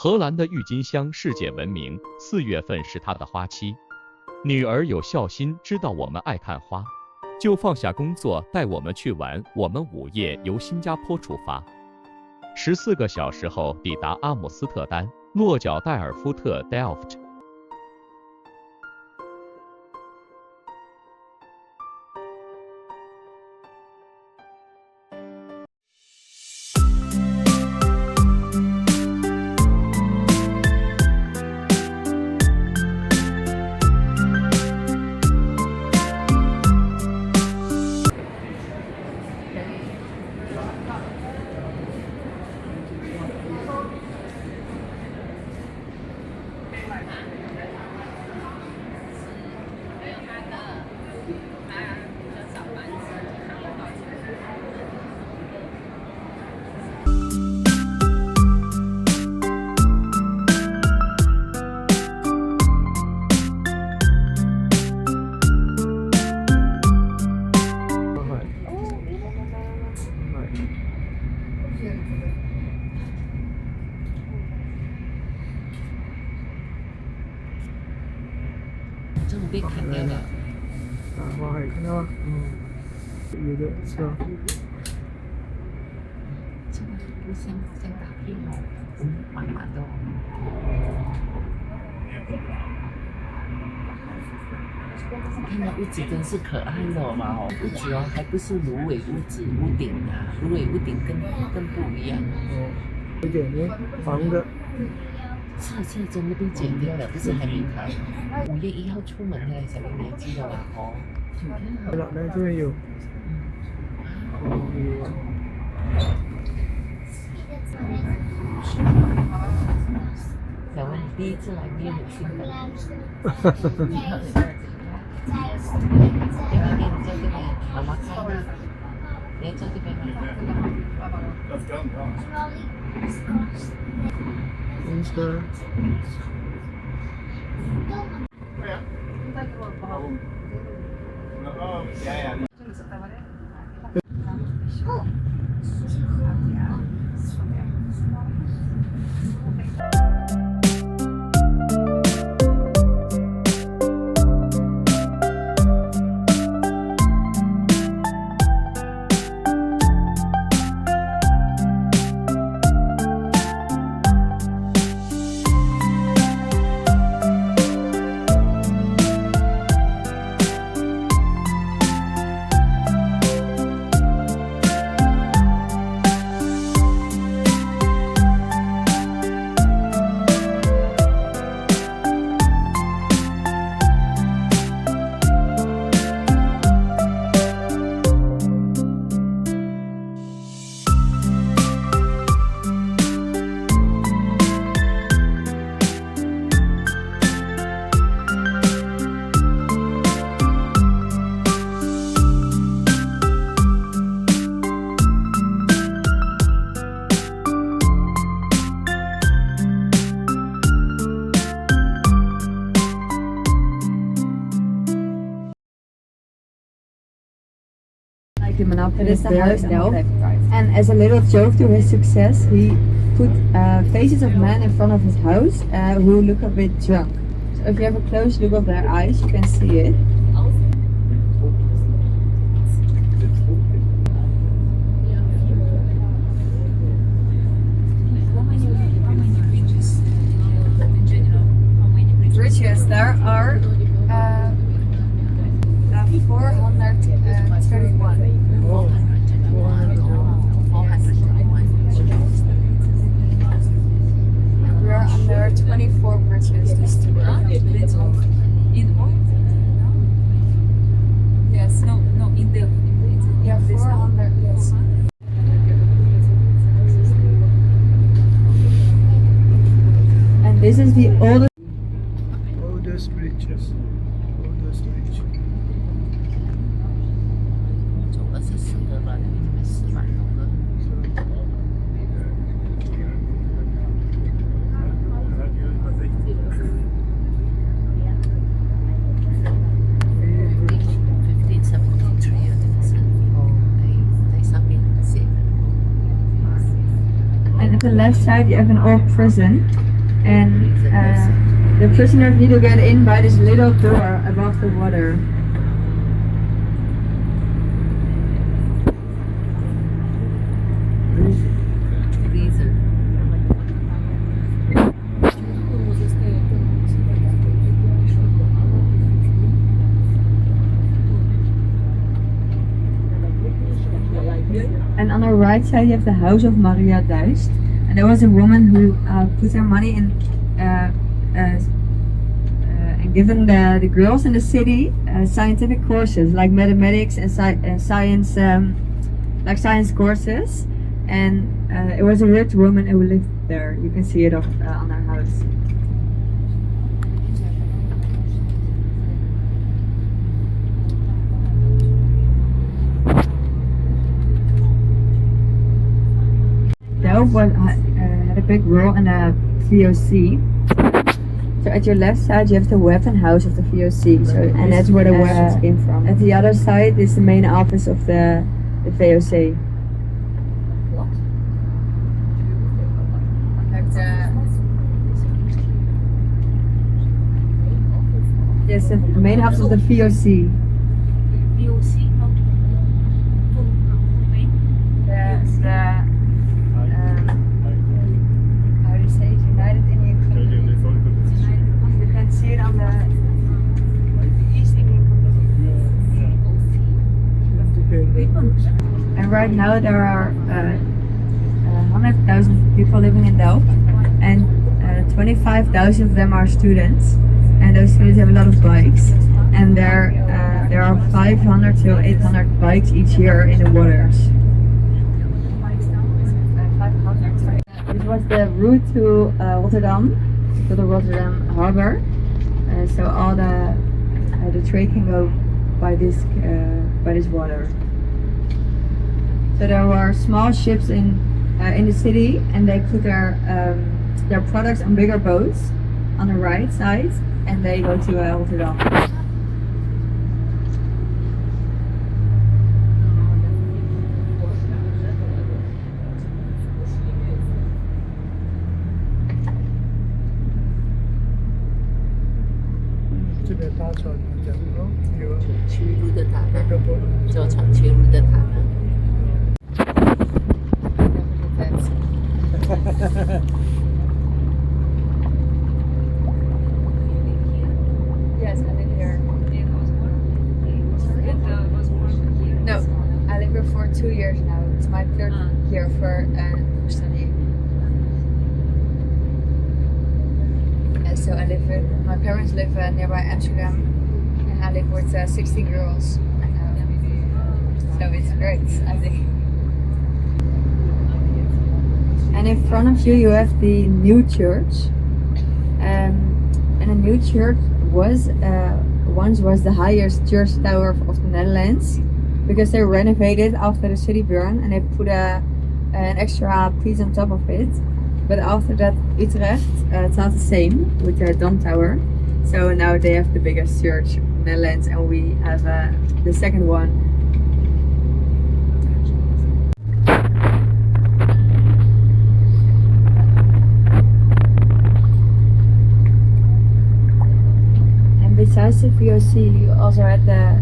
荷兰的郁金香世界闻名，4月份是它的花期。女儿有孝心，知道我们爱看花，就放下工作带我们去玩。我们午夜由新加坡出发，14个小时后抵达阿姆斯特丹，落脚代尔夫特 Delft。这种被砍掉的。花海看到吗？有的是吧？这个不像打屁哦，满满的哦。看到屋子真是可爱了嘛哦，屋子哦还不是芦苇屋子，屋顶啊，芦苇屋顶更不一样。有点呢，黄的。是真的被剪掉了，不是还没开。5月1号出门呢，小明你还记得吗？哦，对了，来这边有。小文，你第一次来没有很兴奋？要不要给你坐这边？妈妈开的。你要坐这边吗？Thanks, sir. It is the house Delft. And as a little joke to his success, he put faces of men in front of his house who look a bit drunk. So if you have a close look of their eyes, you can see it. Bridges, there are 431. We are under 24 bridges this tour. Yes, no, in Delft. Yeah, 400, yes. And this is the oldest bridges. Oldest bridge. 走24个吧，你们4万多个。And at the left side you have an old prison. And the prisoners need to get in by this little door above the water. Freezer. And on the right side you have the house of Maria Duist. And there was a woman who put her money in and given the girls in the city scientific courses like mathematics and science, like science courses. And it was a rich woman who lived there. You can see it on her house. Delft had a big role in the VOC. So at your left side you have the weapon house of the VOC, so, and that's where the weapons came from. At the other side is the main office of the VOC. Yes, the main office of the VOC. How do you say it? United Indian Company. You can see it on the East Indian Company. And right now there are 100,000 people living in Delft, and 25,000 of them are students. And those students have a lot of bikes, and there are 500 to 800 bikes each year in the waters. This was the route to Rotterdam, to the Rotterdam harbor. So all the trade can go by this water. So there were small ships in the city, and they put their products on bigger boats on the right side, and they go to Rotterdam.切入的塔呢？坐船切入的塔呢？ Yes, I live here. No, I live here for 2 years now. It's my third year for studying. So I live with, my parents live nearby Amsterdam, and I live with 16 girls. So it's great, I think. And in front of you, you have the new church. And the new church was once was the highest church tower of the Netherlands, because they renovated after the city burned, and they put an extra piece on top of it. But after that, Utrecht, it's not the same with their Dom Tower. So now they have the biggest church in the Netherlands, and we have the second one. And besides the VOC, you also had the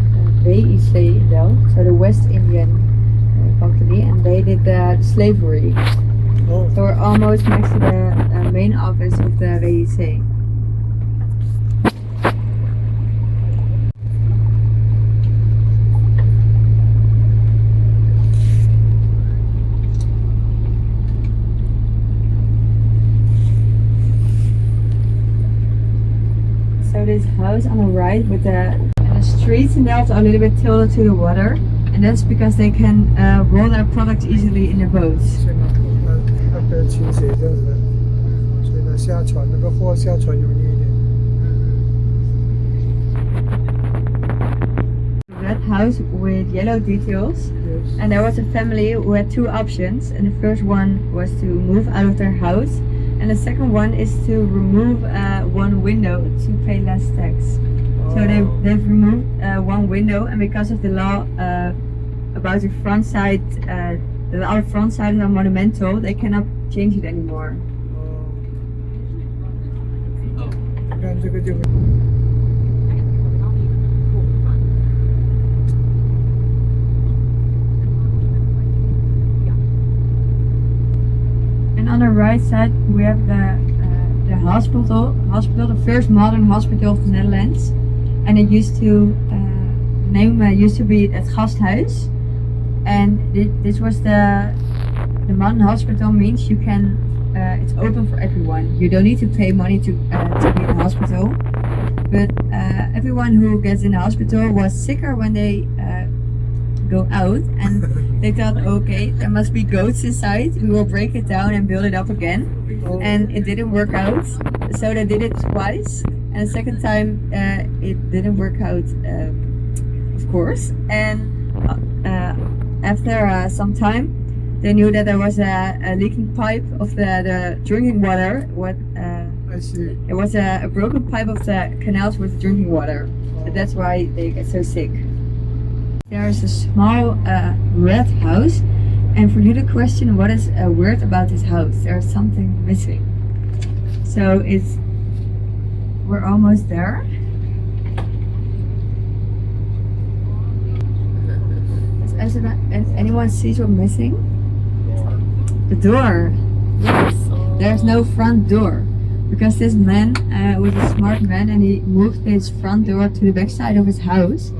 WIC in Delft, so the West Indian Company, and they did the slavery. Oh. So we're almost next to the main office of the WIC. So this house on the right with the streets in Delft are a little bit tilted to the water, and that's because they can roll their products easily in the boats. 的倾斜这样子的，所以呢下船那个货下船容易一点。Red house with yellow details, Yes. and there was a family who had two options, and the first one was to move out of their house, and the second one is to remove one window to pay less tax. So they've removed one window, and because of the law about the front side, the front side is not monumental, they cannot change it anymore. 这个就会。And on the right side we have the hospital, the first modern hospital of the Netherlands. And it used to, the name used to be het Gasthuis. And this was the modern hospital means you can, it's open for everyone. You don't need to pay money to be in the hospital. But everyone who gets in the hospital was sicker when they go out, and they thought, okay, there must be goats inside. We will break it down and build it up again. And it didn't work out, so they did it twice. And the second time it didn't work out, of course. And after some time, they knew that there was a leaking pipe of the drinking water. I see. It was a broken pipe of the canals with drinking water. That's why they get so sick. There is a small red house, and for you to question what is weird about this house, there's something missing. So we're almost there. Does anyone see what's missing? The door. Yes. There's no front door. Because this man was a smart man and he moved his front door to the back side of his house.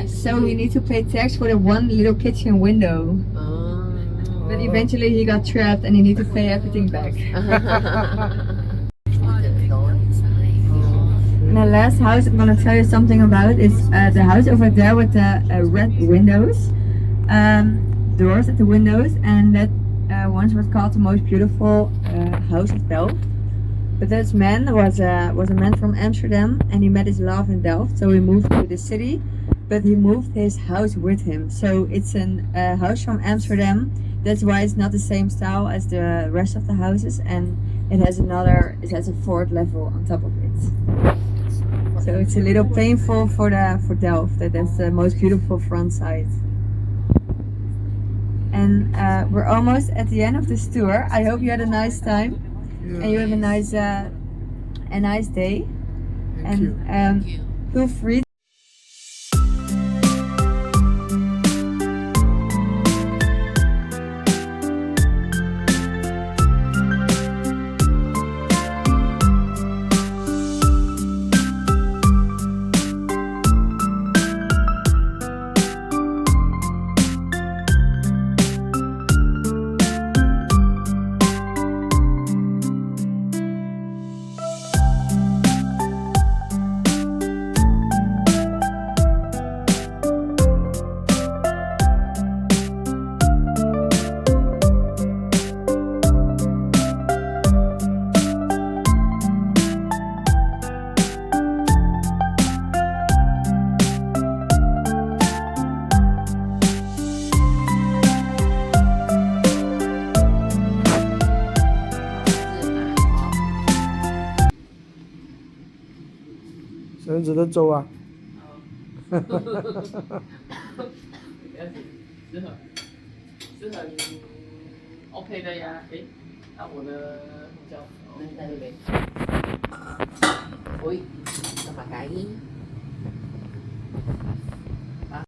So he needs to pay tax for the one little kitchen window. But eventually he got trapped and he needs to pay everything back. And the last house I'm gonna tell you something about is the house over there with the red windows, doors at the windows, and that once was called the most beautiful house of Delft. But this man was a man from Amsterdam, and he met his love in Delft, so he moved to the city, but he moved his house with him. So it's a house from Amsterdam. That's why it's not the same style as the rest of the houses, and it has a fourth level on top of it. So it's a little painful for Delft that that's the most beautiful front side. And we're almost at the end of this tour. I hope you had a nice time. Yeah. And you have a nice day. Thank you. Feel free.绳子的走啊。适合你 OK 的呀。诶，那我的红椒，能在这边。喂，干嘛改？